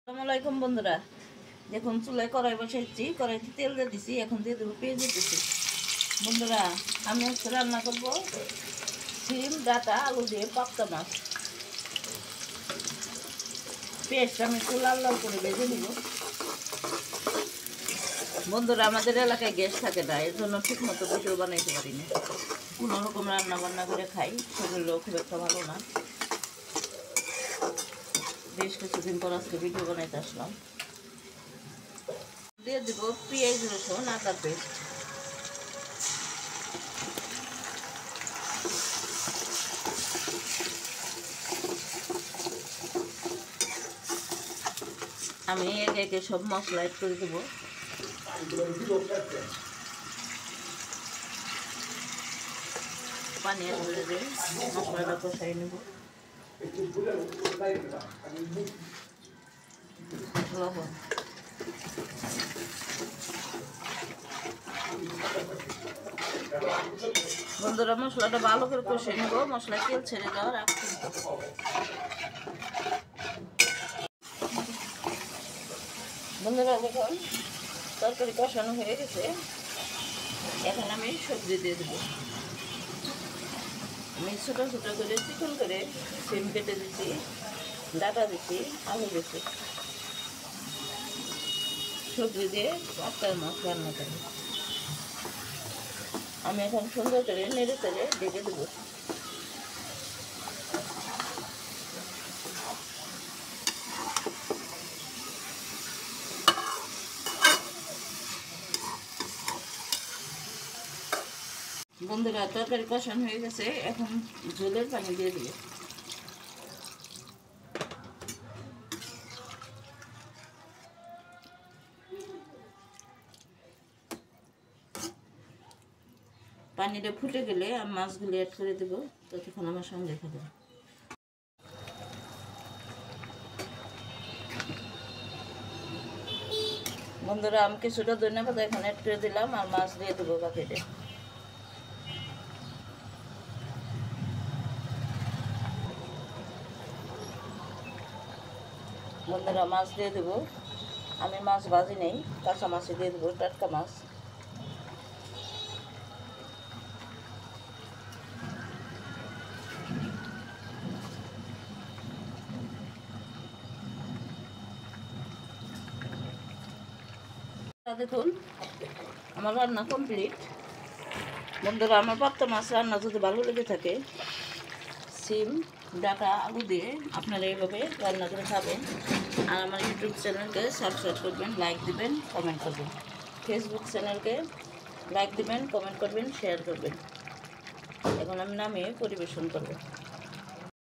আসসালামাইকুম বন্ধুরা, দেখুন চুলায় কড়াই বসাইছি, কড়াইতে তেল দিয়ে দিছি, এখন দিয়ে দেবো পেঁয়াজ দিতেছি। বন্ধুরা, আমি আজকে রান্না করব সিম, ডাঁটা, আলু দিয়ে পাবদা মাছ। পেঁয়াজটা আমি একটু লাল লাল করে ভেজে নিব। বন্ধুরা, আমাদের এলাকায় গ্যাস থাকে না, এর জন্য ঠিক মতো ভিডিও বানাইতে পারি না। কোনো রকম রান্না বান্না করে খাই, শরীরেও খুব একটা ভালো না। বেশ কিছুদিন পর আজকে ভিডিও বানাইতে আসলাম। দিয়ে দিব পেঁয়াজ, রসুন, আদার পেস্ট। আমি একে একে সব মশলা অ্যাড করে দেবো। পানি অ্যাড করে দিয়ে মশলাটা কষাই নেব। লবণ, বন্ধুরা, মশলাটা ভালো করে কষিয়ে নেব, মশলা তেল ছেড়ে দেওয়ার আগ পর্যন্ত। বন্ধুরা, দেখুন তরকারি কষানো হয়ে গেছে, এখন আমি সবজি দিয়ে দেবো। আমি ছোটো ছোটো করে চিকন করে সিম কেটে দিচ্ছি, ডাঁটা দিচ্ছি, আলু দিচ্ছি। সবজি দিয়ে পাবদার মাছ রান্না করি। আমি এখন সুন্দর করে নেড়ে চেড়ে ঢেকে দেবো। বন্ধুরা, তরকারি কষানো হয়ে গেছে, এখন ঝোলের পানি দিয়ে দিবে। পানিটা ফুটে গেলে আমি মাছগুলো অ্যাড করে দেবো, ততক্ষণ আমার সঙ্গে খাবে। বন্ধুরা, আমি কিছুটা ধন্যবাদ এখন অ্যাড করে দিলাম, আর মাছ দিয়ে দেবো বাকিটা। বন্ধুরা, মাছ দিয়ে দেবো। আমি মাছ ভাজি নেই, কাঁচা মাছে দিয়ে দেবো, টাটকা মাছ। দেখুন আমার রান্না কমপ্লিট। বন্ধুরা, আমার পাবদা মাছ রান্না যদি ভালো লেগে থাকে, সিম, ডাঁটা, আলু দিয়ে আপনারা এইভাবে রান্না করে খাবেন। আর আমার ইউটিউব চ্যানেলকে সাবস্ক্রাইব করবেন, লাইক দিবেন, কমেন্ট করবেন। ফেসবুক চ্যানেলকে লাইক দিবেন, কমেন্ট করবেন, শেয়ার করবেন। এখন আমি নামিয়ে পরিবেশন করব।